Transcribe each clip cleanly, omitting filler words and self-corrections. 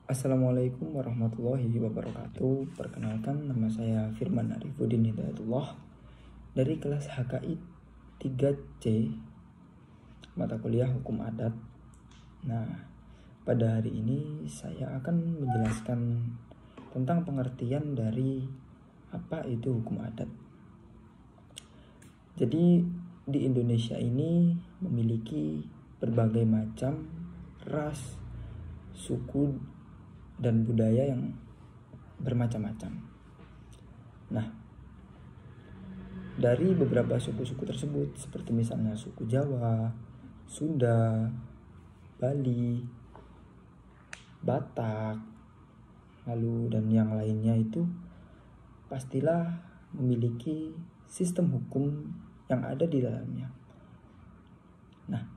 Assalamualaikum warahmatullahi wabarakatuh. Perkenalkan, nama saya Firman Arifudin Hidayatullah dari kelas HKI 3C mata kuliah Hukum Adat. Nah, pada hari ini saya akan menjelaskan tentang pengertian dari apa itu hukum adat. Jadi di Indonesia ini memiliki berbagai macam ras, suku, dan budaya yang bermacam-macam. Nah, dari beberapa suku-suku tersebut seperti misalnya suku Jawa, Sunda, Bali, Batak, lalu dan yang lainnya itu pastilah memiliki sistem hukum yang ada di dalamnya. Nah,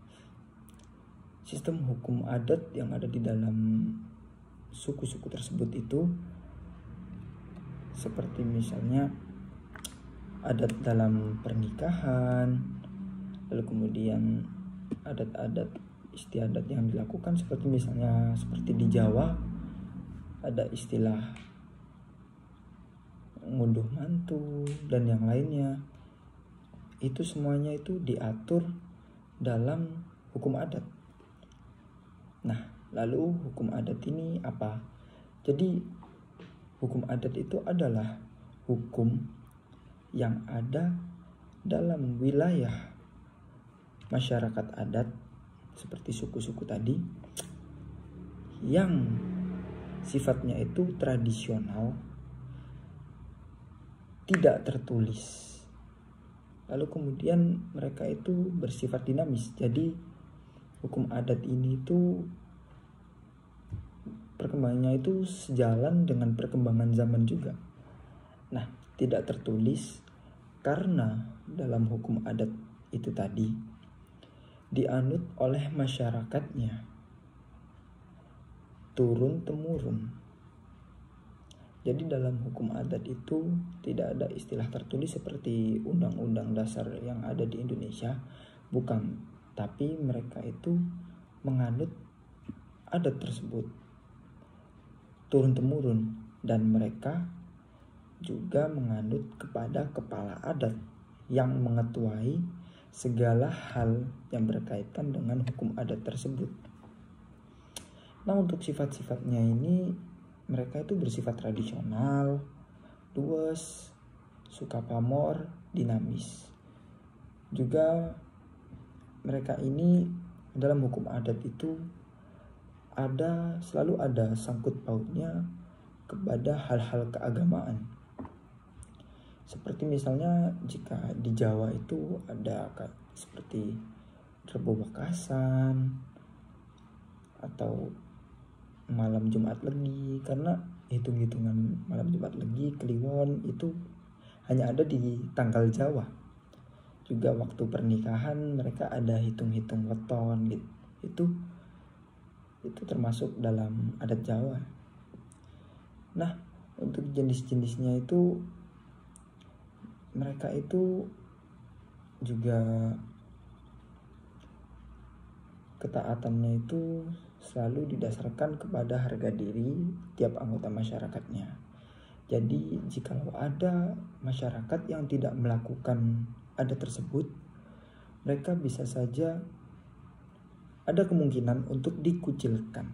sistem hukum adat yang ada di dalam suku-suku tersebut itu seperti misalnya adat dalam pernikahan, lalu kemudian adat-adat istiadat yang dilakukan seperti misalnya seperti di Jawa ada istilah ngunduh mantu dan yang lainnya. Itu semuanya itu diatur dalam hukum adat. Nah, lalu hukum adat ini apa? Jadi hukum adat itu adalah hukum yang ada dalam wilayah masyarakat adat seperti suku-suku tadi yang sifatnya itu tradisional, tidak tertulis. Lalu kemudian mereka itu bersifat dinamis. Jadi hukum adat ini itu perkembangannya itu sejalan dengan perkembangan zaman juga. Nah, tidak tertulis karena dalam hukum adat itu tadi dianut oleh masyarakatnya turun temurun. Jadi dalam hukum adat itu tidak ada istilah tertulis seperti undang-undang dasar yang ada di Indonesia, bukan. Tapi mereka itu menganut adat tersebut turun-temurun, dan mereka juga menganut kepada kepala adat yang mengetuai segala hal yang berkaitan dengan hukum adat tersebut. Nah, untuk sifat-sifatnya ini mereka itu bersifat tradisional, luwes, suka pamor, dinamis. Juga mereka ini dalam hukum adat itu selalu ada sangkut pautnya kepada hal-hal keagamaan. Seperti misalnya jika di Jawa itu ada seperti Rebo Wekasan atau malam Jumat Legi, karena hitung-hitungan malam Jumat Legi, Kliwon itu hanya ada di tanggal Jawa. Juga waktu pernikahan mereka ada hitung-hitung weton gitu. Itu termasuk dalam adat Jawa. Nah, untuk jenis-jenisnya itu mereka itu juga ketaatannya itu selalu didasarkan kepada harga diri tiap anggota masyarakatnya. Jadi jikalau ada masyarakat yang tidak melakukan adat tersebut, mereka bisa saja ada kemungkinan untuk dikucilkan.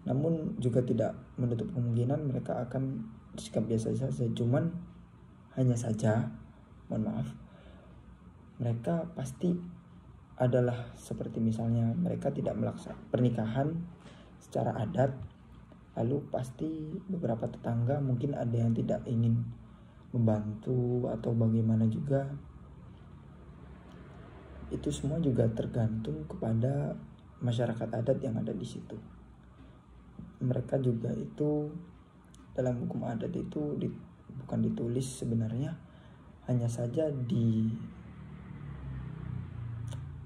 Namun juga tidak menutup kemungkinan mereka akan bersikap biasa saja. Cuman hanya saja, mohon maaf, mereka pasti adalah seperti misalnya mereka tidak melaksanakan pernikahan secara adat. Lalu pasti beberapa tetangga mungkin ada yang tidak ingin membantu atau bagaimana juga. Itu semua juga tergantung kepada masyarakat adat yang ada di situ. Mereka juga itu dalam hukum adat itu bukan ditulis sebenarnya, hanya saja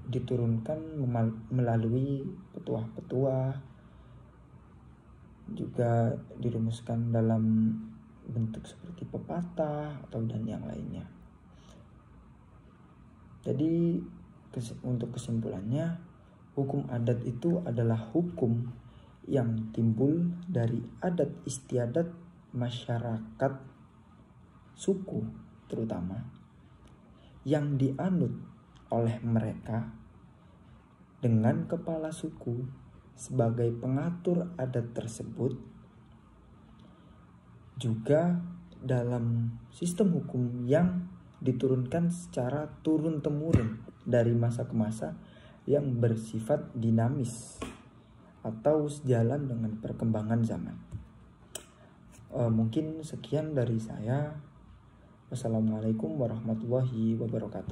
diturunkan melalui petuah-petuah, juga dirumuskan dalam bentuk seperti pepatah atau dan yang lainnya. Jadi untuk kesimpulannya, hukum adat itu adalah hukum yang timbul dari adat istiadat masyarakat suku terutama yang dianut oleh mereka dengan kepala suku sebagai pengatur adat tersebut. Juga dalam sistem hukum yang diturunkan secara turun-temurun dari masa ke masa yang bersifat dinamis atau sejalan dengan perkembangan zaman. Mungkin sekian dari saya. Wassalamualaikum warahmatullahi wabarakatuh.